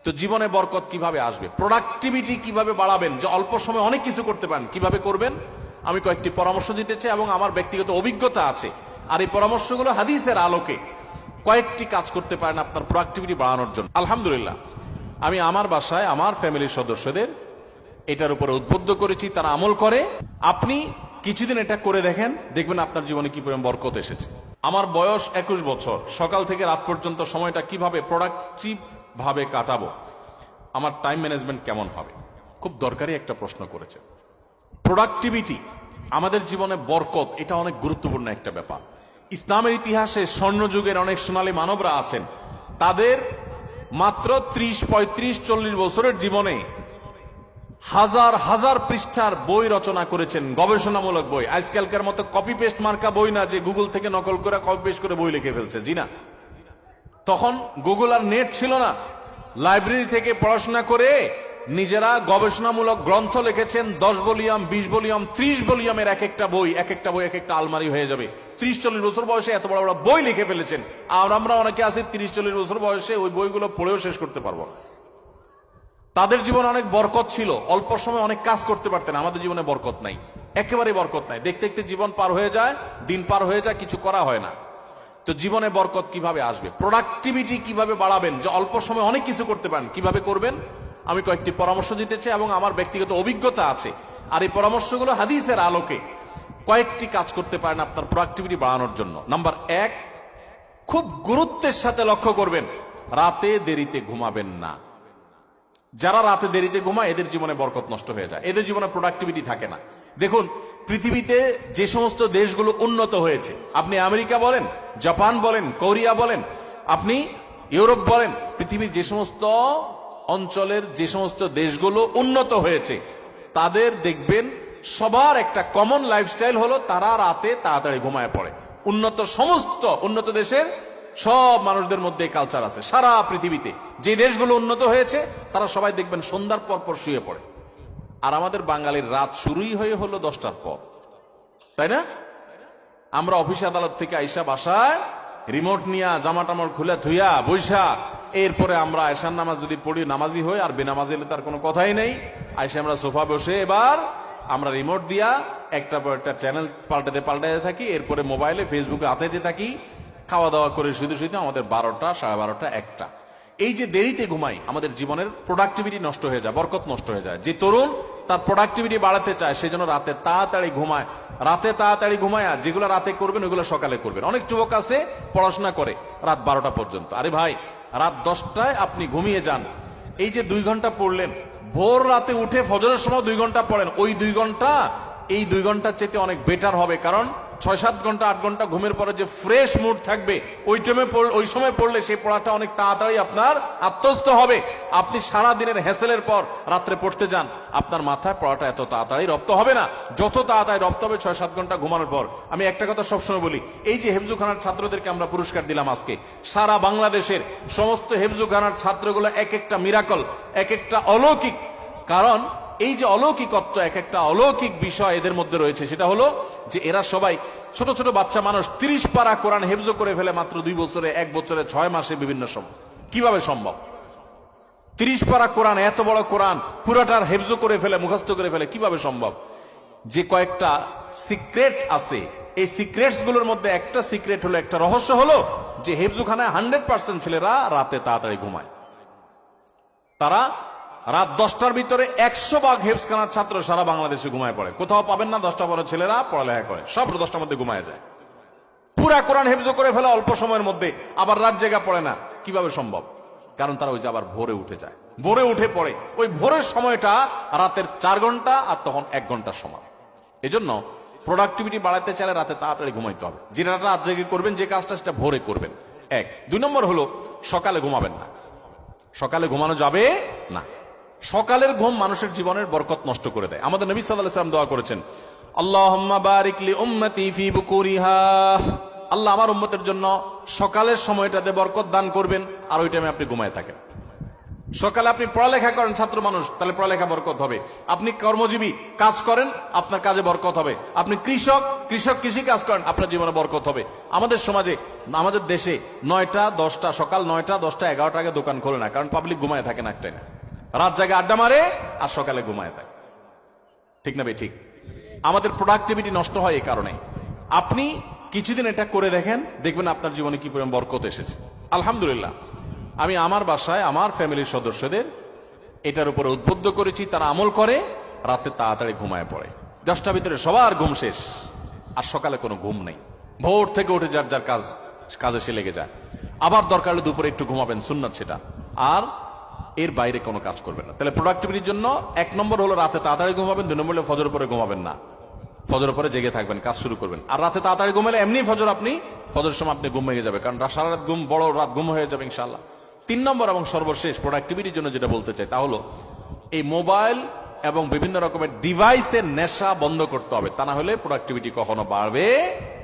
তো জীবনে বরকত কিভাবে আসবে, প্রোডাক্টিভিটি কিভাবে বাড়াবেন, যে অল্প সময় অনেক কিছু করতে পারেন, কিভাবে করবেন আমি কয়েকটি পরামর্শ দিতে চাই এবং আমার ব্যক্তিগত অভিজ্ঞতা আছে। আর এই পরামর্শগুলো হাদিসের আলোকে কয়েকটি কাজ করতে পারেন আপনার প্রোডাক্টিভিটি বাড়ানোর জন্য। আলহামদুলিল্লাহ, আমি আমার বাসায় আমার ফ্যামিলির সদস্যদের এটার উপরে উদ্বুদ্ধ করেছি, তারা আমল করে। আপনি কিছুদিন এটা করে দেখেন, দেখবেন আপনার জীবনে কি পরিমাণ বরকত এসেছে। আমার বয়স 21 বছর, সকাল থেকে রাত পর্যন্ত সময়টা কিভাবে প্রোডাক্টিভ ভাবে কাটাবো, আমার টাইম ম্যানেজমেন্ট কেমন হবে, খুব দরকারি একটা প্রশ্ন করেছে। প্রোডাক্টিভিটি আমাদের জীবনে বরকত, এটা অনেক গুরুত্বপূর্ণ একটা ব্যাপার। ইসলামের ইতিহাসে স্বর্ণযুগের অনেক সোনালী মানবরা আছেন, তাদের মাত্র 30, 35, 40 বছরের জীবনে হাজার হাজার পৃষ্ঠার বই রচনা করেছেন, গবেষণামূলক বই। আজকালকার মতো কপি পেস্ট মার্কা বই না, যে গুগল থেকে নকল করে কপি পেস্ট করে বই লিখে ফেলছে, জি না। তখন গুগল আর নেট ছিল না, লাইব্রেরি থেকে পড়াশোনা করে নিজেরা গবেষণামূলক গ্রন্থ লিখেছেন। 10 ভলিউম, 20 ভলিউম, 30 ভলিউমের এক একটা বই এক একটা আলমারি হয়ে যাবে। 30-40 বছর বয়সে এত বড় বড় বই লিখে ফেলেছেন। আর আমরা অনেকে আছি 30-40 বছর বয়সে ওই বইগুলো পড়েও শেষ করতে পারবো না। তাদের জীবনে অনেক বরকত ছিল, অল্প সময় অনেক কাজ করতে পারতেন। আমাদের জীবনে বরকত নাই, একেবারে বরকত নাই। দেখতে দেখতে জীবন পার হয়ে যায়, দিন পার হয়ে যায়, কিছু করা হয় না। তো জীবনে বরকত কিভাবে আসবে, প্রোডাক্টিভিটি কিভাবে বাড়াবেন, যে অল্প সময় অনেক কিছু করতে পারেন, কিভাবে করবেন আমি কয়েকটি পরামর্শ দিতে চাই এবং আমার ব্যক্তিগত অভিজ্ঞতা আছে। আর এই পরামর্শগুলো হাদিসের আলোকে কয়েকটি কাজ করতে পারেন আপনার প্রোডাক্টিভিটি বাড়ানোর জন্য। নাম্বার 1, খুব গুরুত্বের সাথে লক্ষ্য করবেন, রাতে দেরিতে ঘুমাবেন না। যারা রাতে দেরিতে ঘুমায় এদের জীবনে বরকত নষ্ট হয়ে যায়, এদের জীবনে প্রোডাক্টিভিটি থাকে না। দেখুন, পৃথিবীতে যে সমস্ত দেশগুলো উন্নত হয়েছে, আপনি আমেরিকা বলেন, জাপান বলেন, কোরিয়া বলেন, আপনি ইউরোপ বলেন, পৃথিবীর যে সমস্ত অঞ্চলের যে সমস্ত দেশগুলো উন্নত হয়েছে, তাদের দেখবেন সবার একটা কমন লাইফস্টাইল হলো তারা রাতে তাড়াতাড়ি ঘুমায় পড়ে। সমস্ত উন্নত দেশের সব মানুষদের মধ্যে কালচার আছে। সারা পৃথিবীতে যে দেশগুলো উন্নত হয়েছে তারা সবাই দেখবেন সন্ধ্যার পর পর শুয়ে পড়ে। আর আমাদের বাঙালির রাত শুরুই হয়ে হলো 10টার পর, তাই না? আমরা অফিস আদালত থেকে আইসা বাসায় রিমোট নিয়া জামা টামা খুলে ধুইয়া বৈশা, এরপরে আমরা আয়সার নামাজ যদি পড়ি নামাজি হই, আর বেনামাজি হলে তার কোনো কথাই নেই। আইসা আমরা সোফা বসে এবার আমরা রিমোট দিয়া একটা পর একটা চ্যানেল পাল্টাতে থাকি, এরপরে মোবাইলে ফেসবুকে আতাইতে থাকি, খাওয়া দাওয়া করে শুধু শুধু আমাদের 12টা, 12:30, 1টা। এই যে দেরিতে ঘুমাই, আমাদের জীবনের প্রোডাক্টিভিটি নষ্ট হয়ে যায়, বরকত নষ্ট হয়ে যায়। যে তরুণ তার প্রোডাক্টিভিটি বাড়াতে চায়, সেই জন্য রাতে তাড়াতাড়ি ঘুমায়। রাতে তাড়াতাড়ি ঘুমায়, যেগুলো রাতে করবেন ওইগুলো সকালে করবেন। অনেক যুবক আছে পড়াশোনা করে রাত 12টা পর্যন্ত। আরে ভাই, রাত 10টায় আপনি ঘুমিয়ে যান, এই যে 2 ঘন্টা পড়লেন, ভোর রাতে উঠে ফজরের সময় 2 ঘন্টা পড়েন, ওই 2 ঘন্টা এই 2 ঘন্টার চেয়ে অনেক বেটার হবে। কারণ 6-7 ঘন্টা 8 ঘন্টা ঘুমের পরে যে ফ্রেশ মুড থাকবে, ওই সময় পড়লে সেই পড়াটা অনেক তাড়াতাড়ি আপনার আত্মস্থ হবে। আপনি সারা দিনের হ্যাসেলের পর রাত্রে পড়তে যান, আপনার মাথায় পড়াটা এত তাড়াতাড়ি রপ্ত হবে না, যত তাড়াতাড়ি রপ্ত হবে 6-7 ঘন্টা ঘুমানোর পর। আমি একটা কথা সবসময় বলি, এই যে হেফজুখানার ছাত্রদেরকে আমরা পুরস্কার দিলাম আজকে, সারা বাংলাদেশের সমস্ত হেফজুখানার ছাত্রগুলো এক একটা মিরাকল, এক একটা অলৌকিক। কারণ এই যে অলৌকিকত্ব, এক একটা অলৌকিক বিষয় এদের মধ্যে রয়েছে, সেটা হলো যে এরা সবাই ছোট ছোট বাচ্চা মানুষ। 30 পারা কোরআন হেফজ করে ফেলে মাত্র 2 বছরে, 1 বছরে, 6 মাসে, বিভিন্ন সময়। কিভাবে সম্ভব? 30 পারা কোরআন, এত বড় কোরআন পুরাটার হেফজ করে ফেলে, মুখস্থ করে ফেলে, কিভাবে সম্ভব? যে কয়েকটা সিক্রেট আছে, এই সিক্রেটস গুলোর মধ্যে একটা সিক্রেট হলো, একটা রহস্য হলো যে হেফজুখানায় 100% ছেলেরা রাতে তাড়াতাড়ি ঘুমায়। তারা রাত 10টার ভিতরে 100 ভাগ হেফজখানার ছাত্র সারা বাংলাদেশে ঘুমায় পড়ে। কোথাও পাবেন না 10টা বড় ছেলেরা পড়ালেখা করে, সব 10টার মধ্যে ঘুমায় যায়। পুরা কোরআন হেফজ করে ফেলে অল্প সময়ের মধ্যে, আবার রাত জেগা পড়ে না। কিভাবে সম্ভব? কারণ তারা ওই যে আবার ভোরে উঠে যায়, ভোরে উঠে পড়ে। ওই ভোরের সময়টা রাতের 4 ঘন্টা, আর তখন 1 ঘন্টার সময়। এজন্য প্রোডাক্টিভিটি বাড়াতে চাইলে রাতে তাড়াতাড়ি ঘুমাইতে হবে। যেটা রাত জেগে করবেন, যে কাজটা, সেটা ভোরে করবেন। 1। 2 নম্বর হলো সকালে ঘুমাবেন না। সকালে ঘুমানো যাবে না। সকালের ঘুম মানুষের জীবনের বরকত নষ্ট করে দেয়। আমাদের নবী সাল্লাল্লাহু আলাইহি ওয়াসাল্লাম দোয়া করেছেন, আল্লাহুম্মা বারিক লি উম্মতি ফি বুকুরিহা, আল্লাহ আমার উম্মতের জন্য সকালের সময়টাতে বরকত দান করবেন, আর ওই টাইমে আপনি ঘুমায় থাকেন। সকালে আপনি পড়ালেখা করেন, ছাত্র মানুষ, তাহলে পড়ালেখা বরকত হবে। আপনি কর্মজীবী, কাজ করেন, আপনার কাজে বরকত হবে। আপনি কৃষক, কৃষি কাজ করেন, আপনার জীবনে বরকত হবে। আমাদের সমাজে, আমাদের দেশে 9টা 10টা, সকাল 9টা 10টা 11টা আগে দোকান খোলে না, কারণ পাবলিক ঘুমায় থাকে না, একটাই না, রাত জায়গায় আড্ডা মারে আর সকালে ঘুমায় থাকে। ঠিক না ভাই? ঠিক। আমাদের প্রোডাক্টিভিটি নষ্ট হয় এই কারণে। আপনি কিছুদিন এটা করে দেখেন, দেখবেন আপনার জীবনে কি পরিমাণ বরকত এসেছে। আলহামদুলিল্লাহ, আমি আমার বাসায় আমার ফ্যামিলির সদস্যদের এটার উপরে উদ্বুদ্ধ করেছি, তারা আমল করে, রাতে তাড়াতাড়ি ঘুমায় পড়ে। 10টা ভিতরে সবার ঘুম শেষ, আর সকালে কোনো ঘুম নেই। ভোর থেকে উঠে যার যার কাজে সে লেগে যায়। আবার দরকার হলে দুপুরে একটু ঘুমাবেন, সুন্নাত সেটা, আর এর বাইরে কোনো কাজ করবেন না। তাহলে প্রোডাক্টিভিটির জন্য 1 নম্বর হলো রাতে তাড়াতাড়ি ঘুমাবেন, 2 নম্বর হলো ফজর পরে ঘুমাবেন না, ফজর পরে জেগে থাকবেন, কাজ শুরু করবেন। আর রাতে তাড়াতাড়ি ঘুমালে এমনি ফজর সময় আপনি ঘুম ভেঙে যাবে, কারণ সারা রাত ঘুম, বড় রাত ঘুম হয়ে যাবে ইনশাআল্লাহ। 3 নম্বর এবং সর্বশেষ প্রোডাক্টিভিটির জন্য যেটা বলতে চাই তা হলো এই মোবাইল এবং বিভিন্ন রকমের ডিভাইসের নেশা বন্ধ করতে হবে, তা না হলে প্রোডাক্টিভিটি কখনো বাড়বে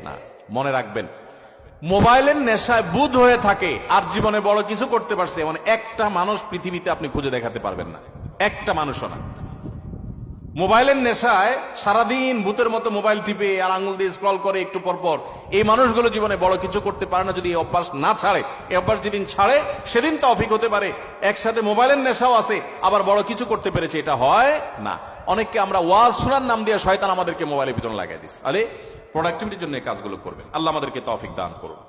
না। মনে রাখবেন, মোবাইলের নেশায় বুধ হয়ে থাকে আর জীবনে বড় কিছু করতে পারছে এমন একটা মানুষ পৃথিবীতে আপনি খুঁজে দেখাতে পারবেন না, একটা মানুষও না। মোবাইলের নেশায় সারাদিন ভূতের মতো মোবাইল টিপে আর আঙুল দিয়ে স্ক্রল করে একটু পর পর, এই মানুষগুলো জীবনে বড় কিছু করতে পারে না যদি এই অভ্যাস না ছাড়ে। এই অভ্যাস যেদিন ছাড়ে সেদিন তৌফিক হতে পারে, একসাথে মোবাইলের নেশাও আছে আবার বড় কিছু করতে পেরেছে, এটা হয় না। অনেককে আমরা ওয়াজ শোনার নাম দিয়ে শয়তান আমাদেরকে মোবাইলের পিছনে লাগাই দিস। আরে প্রোডাক্টিভিটির জন্য এই কাজগুলো করবেন। আল্লাহ আমাদেরকে তৌফিক দান করুন।